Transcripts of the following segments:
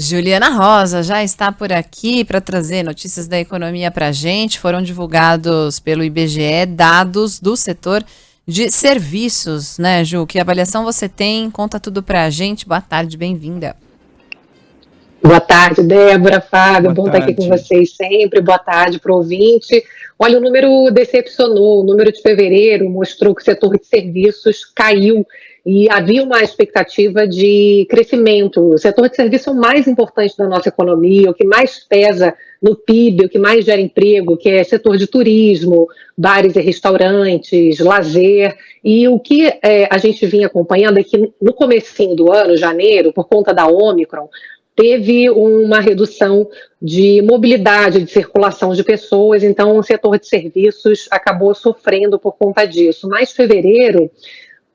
Juliana Rosa já está por aqui para trazer notícias da economia para a gente. Foram divulgados pelo IBGE dados do setor de serviços, né, Ju? Que avaliação você tem? Conta tudo para a gente. Boa tarde, bem-vinda. Boa tarde, Débora, Fábio, Boa bom estar aqui com tarde. vocês sempre. Boa tarde para o ouvinte. Olha, o número decepcionou. O número de fevereiro mostrou que o setor de serviços caiu e havia uma expectativa de crescimento. O setor de serviços é o mais importante da nossa economia, o que mais pesa no PIB, o que mais gera emprego, que é setor de turismo, bares e restaurantes, lazer. E o que a gente vinha acompanhando é que no comecinho do ano, janeiro, por conta da Ômicron, teve uma redução de mobilidade, de circulação de pessoas, então o setor de serviços acabou sofrendo por conta disso. Mas fevereiro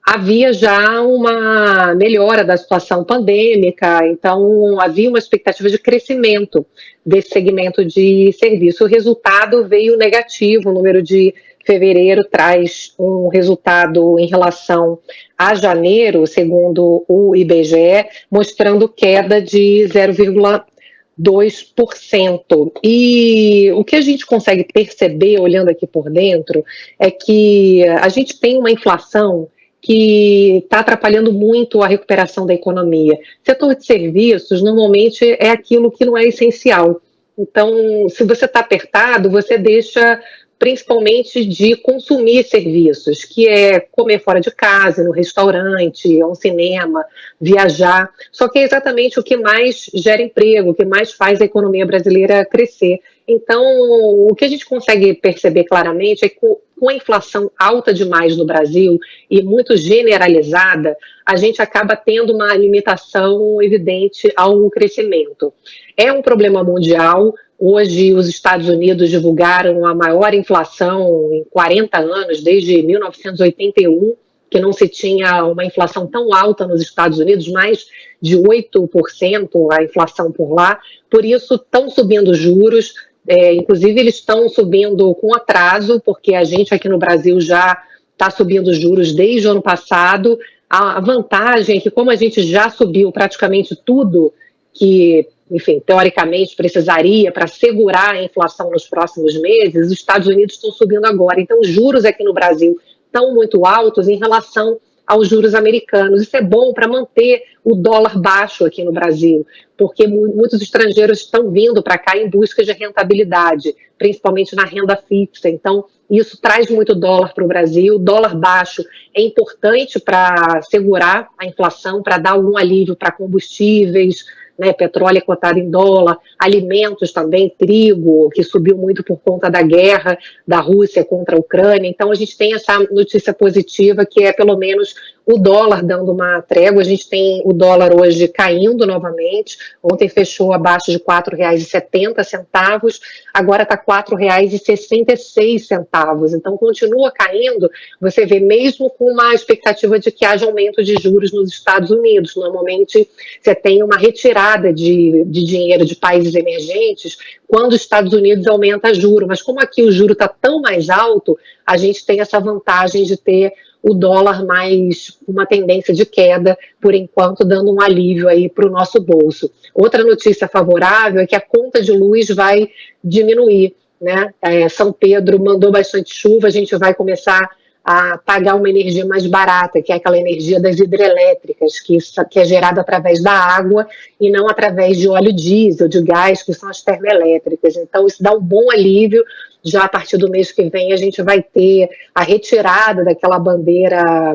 havia já uma melhora da situação pandêmica, então havia uma expectativa de crescimento desse segmento de serviço. O resultado veio negativo, o número de fevereiro traz um resultado em relação a janeiro, segundo o IBGE, mostrando queda de 0,2%. E o que a gente consegue perceber, olhando aqui por dentro, é que a gente tem uma inflação que está atrapalhando muito a recuperação da economia. Setor de serviços, normalmente, é aquilo que não é essencial. Então, se você está apertado, você deixa principalmente de consumir serviços, que é comer fora de casa, no restaurante, um cinema, viajar. Só que é exatamente o que mais gera emprego, o que mais faz a economia brasileira crescer. Então, o que a gente consegue perceber claramente é que com a inflação alta demais no Brasil e muito generalizada, a gente acaba tendo uma limitação evidente ao crescimento. É um problema mundial. Hoje, os Estados Unidos divulgaram a maior inflação em 40 anos, desde 1981, que não se tinha uma inflação tão alta nos Estados Unidos, mais de 8% a inflação por lá. Por isso, estão subindo os juros. Inclusive, eles estão subindo com atraso, porque a gente aqui no Brasil já está subindo os juros desde o ano passado. A vantagem é que, como a gente já subiu praticamente tudo que, enfim, teoricamente precisaria para segurar a inflação nos próximos meses, os Estados Unidos estão subindo agora. Então, os juros aqui no Brasil estão muito altos em relação aos juros americanos. Isso é bom para manter o dólar baixo aqui no Brasil, porque muitos estrangeiros estão vindo para cá em busca de rentabilidade, principalmente na renda fixa. Então, isso traz muito dólar para o Brasil. Dólar baixo é importante para segurar a inflação, para dar algum alívio para combustíveis, né, petróleo é cotado em dólar, alimentos também, trigo, que subiu muito por conta da guerra da Rússia contra a Ucrânia. Então, a gente tem essa notícia positiva, que é pelo menos o dólar dando uma trégua. A gente tem o dólar hoje caindo novamente. Ontem fechou abaixo de R$ 4,70, agora está R$ 4,66. Então, continua caindo. Você vê, mesmo com uma expectativa de que haja aumento de juros nos Estados Unidos. Normalmente, você tem uma retirada de dinheiro de países emergentes quando os Estados Unidos aumenta juro. Mas como aqui o juro está tão mais alto, a gente tem essa vantagem de ter o dólar mais uma tendência de queda, por enquanto, dando um alívio aí para o nosso bolso. Outra notícia favorável é que a conta de luz vai diminuir, né? São Pedro mandou bastante chuva, a gente vai começar a pagar uma energia mais barata, que é aquela energia das hidrelétricas, que é gerada através da água e não através de óleo diesel, de gás, que são as termoelétricas. Então, isso dá um bom alívio. Já a partir do mês que vem, a gente vai ter a retirada daquela bandeira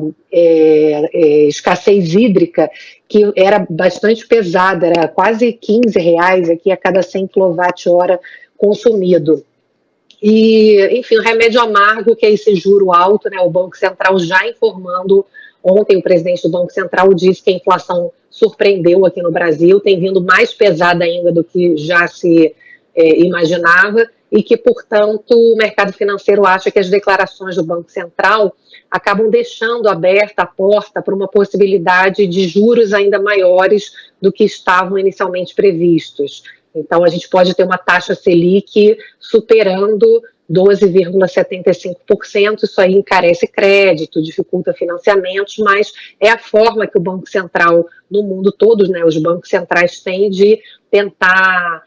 escassez hídrica, que era bastante pesada, era quase R$ 15 aqui a cada 100 kWh consumido. E, enfim, o remédio amargo, que é esse juro alto, né? O Banco Central já informando, ontem o presidente do Banco Central disse que a inflação surpreendeu aqui no Brasil, tem vindo mais pesada ainda do que já se imaginava, e que, portanto, o mercado financeiro acha que as declarações do Banco Central acabam deixando aberta a porta para uma possibilidade de juros ainda maiores do que estavam inicialmente previstos. Então, a gente pode ter uma taxa Selic superando 12,75%. Isso aí encarece crédito, dificulta financiamentos, mas é a forma que o Banco Central, no mundo todo, né, os bancos centrais têm de tentar,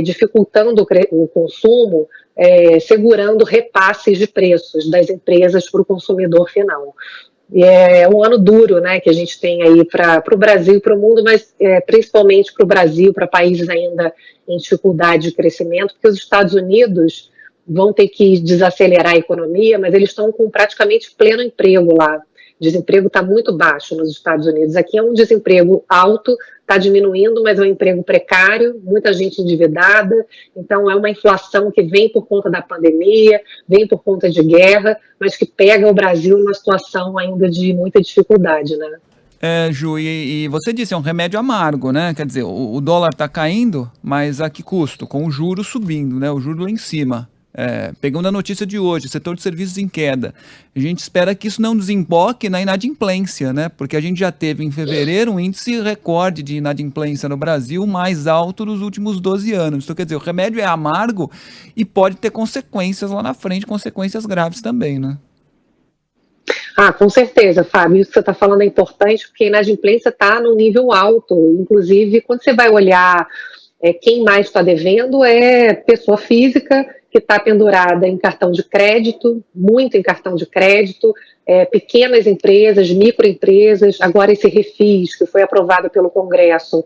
dificultando o consumo, segurando repasses de preços das empresas para o consumidor final. E é um ano duro, né, que a gente tem aí para o Brasil e para o mundo, mas principalmente para o Brasil, para países ainda em dificuldade de crescimento, porque os Estados Unidos vão ter que desacelerar a economia, mas eles estão com praticamente pleno emprego lá. O desemprego está muito baixo nos Estados Unidos. Aqui é um desemprego alto, está diminuindo, mas é um emprego precário, muita gente endividada, então é uma inflação que vem por conta da pandemia, vem por conta de guerra, mas que pega o Brasil numa situação ainda de muita dificuldade, né? Ju, e você disse, é um remédio amargo, né? Quer dizer, o dólar está caindo, mas a que custo? Com o juro subindo, né? O juro lá em cima. Pegando a notícia de hoje, setor de serviços em queda. A gente espera que isso não desemboque na inadimplência, né? Porque a gente já teve em fevereiro um índice recorde de inadimplência no Brasil mais alto dos últimos 12 anos. Então, quer dizer, o remédio é amargo e pode ter consequências lá na frente, consequências graves também, né? Com certeza, Fábio, isso que você está falando é importante, porque a inadimplência está num nível alto. Inclusive, quando você vai olhar quem mais está devendo, é pessoa física que está pendurada em cartão de crédito, muito em cartão de crédito, pequenas empresas, microempresas. Agora esse refis, que foi aprovado pelo Congresso,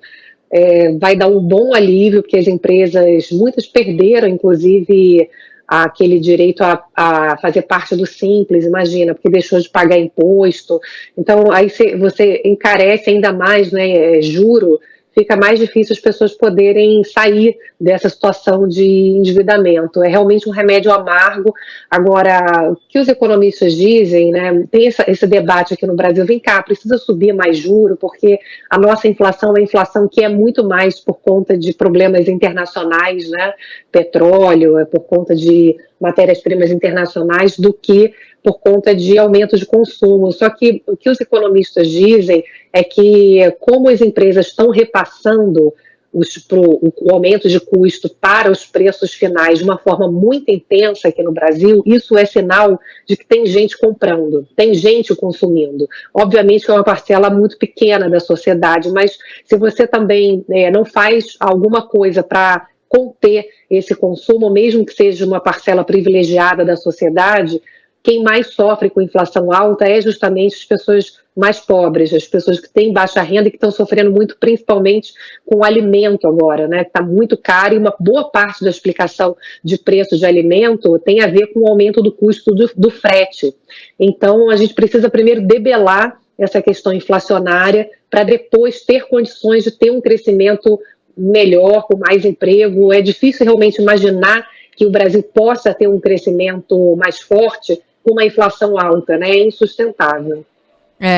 vai dar um bom alívio, porque as empresas, muitas perderam, inclusive, aquele direito a fazer parte do Simples, imagina, porque deixou de pagar imposto. Então, aí você encarece ainda mais, né, juro, fica mais difícil as pessoas poderem sair dessa situação de endividamento. É realmente um remédio amargo. Agora, o que os economistas dizem, né, tem esse debate aqui no Brasil, vem cá, precisa subir mais juro, porque a nossa inflação é uma inflação que é muito mais por conta de problemas internacionais, né, petróleo, é por conta de matérias-primas internacionais, do que por conta de aumento de consumo. Só que o que os economistas dizem é que, como as empresas estão repassando o aumento de custo para os preços finais de uma forma muito intensa aqui no Brasil, isso é sinal de que tem gente comprando, tem gente consumindo. Obviamente que é uma parcela muito pequena da sociedade, mas se você também não faz alguma coisa para conter esse consumo, mesmo que seja uma parcela privilegiada da sociedade, quem mais sofre com inflação alta é justamente as pessoas mais pobres, as pessoas que têm baixa renda e que estão sofrendo muito, principalmente com o alimento agora, né? Está muito caro, e uma boa parte da explicação de preço de alimento tem a ver com o aumento do custo do frete. Então, a gente precisa primeiro debelar essa questão inflacionária para depois ter condições de ter um crescimento melhor, com mais emprego. É difícil realmente imaginar que o Brasil possa ter um crescimento mais forte com uma inflação alta, né? É insustentável.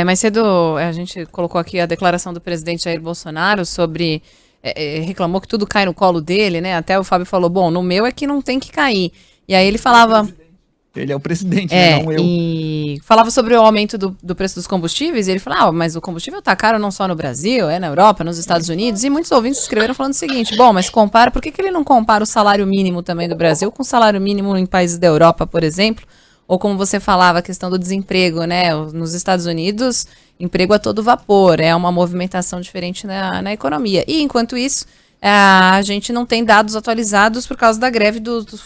Mais cedo a gente colocou aqui a declaração do presidente Jair Bolsonaro sobre, reclamou que tudo cai no colo dele, né? Até o Fábio falou, bom, no meu é que não tem que cair. E aí ele falava... Ele é o presidente, né? Não eu. E falava sobre o aumento do preço dos combustíveis, e ele falava, mas o combustível tá caro não só no Brasil, na Europa, nos Estados Unidos, e muitos ouvintes escreveram falando o seguinte, bom, mas compara, por que ele não compara o salário mínimo também do Brasil com o salário mínimo em países da Europa, por exemplo? Ou como você falava, a questão do desemprego, né? Nos Estados Unidos, emprego a todo vapor, é uma movimentação diferente na economia. E, enquanto isso, a gente não tem dados atualizados por causa da greve dos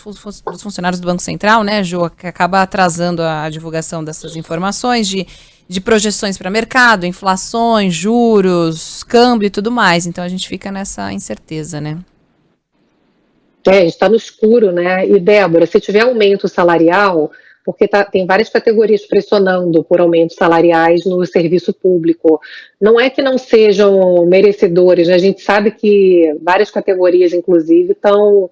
funcionários do Banco Central, né, Ju, que acaba atrasando a divulgação dessas informações de projeções para mercado, inflações, juros, câmbio e tudo mais. Então, a gente fica nessa incerteza, né? Está no escuro, né? E, Débora, se tiver aumento salarial, porque tem várias categorias pressionando por aumentos salariais no serviço público. Não é que não sejam merecedores, né? A gente sabe que várias categorias, inclusive, estão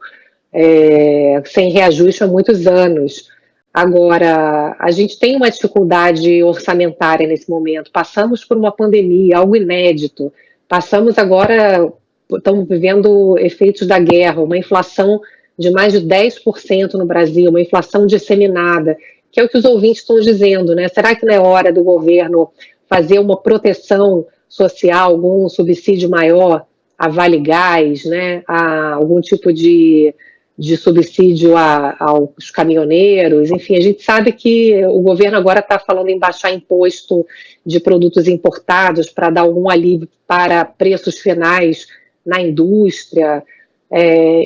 sem reajuste há muitos anos. Agora, a gente tem uma dificuldade orçamentária nesse momento. Passamos por uma pandemia, algo inédito. Estamos vivendo efeitos da guerra, uma inflação de mais de 10% no Brasil, uma inflação disseminada, que é o que os ouvintes estão dizendo, né? Será que não é hora do governo fazer uma proteção social, algum subsídio maior a Vale Gás, né? A algum tipo de de subsídio aos caminhoneiros, enfim, a gente sabe que o governo agora está falando em baixar imposto de produtos importados para dar algum alívio para preços finais na indústria.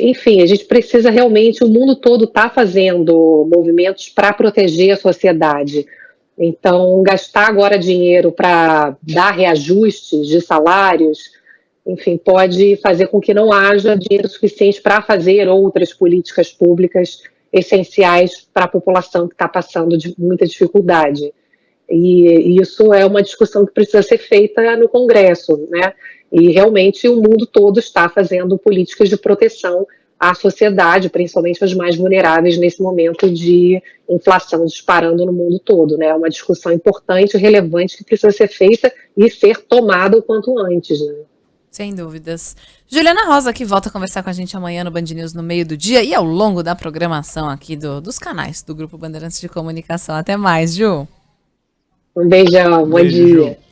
Enfim, a gente precisa realmente, o mundo todo está fazendo movimentos para proteger a sociedade. Então, gastar agora dinheiro para dar reajustes de salários, enfim, pode fazer com que não haja dinheiro suficiente para fazer outras políticas públicas essenciais para a população que está passando de muita dificuldade. E isso é uma discussão que precisa ser feita no Congresso, né? E realmente o mundo todo está fazendo políticas de proteção à sociedade, principalmente aos mais vulneráveis nesse momento de inflação disparando no mundo todo, né? É uma discussão importante e relevante que precisa ser feita e ser tomada o quanto antes, né? Sem dúvidas. Juliana Rosa, que volta a conversar com a gente amanhã no Band News no meio do dia e ao longo da programação aqui dos canais do Grupo Bandeirantes de Comunicação. Até mais, Ju. Um beijão, bom dia.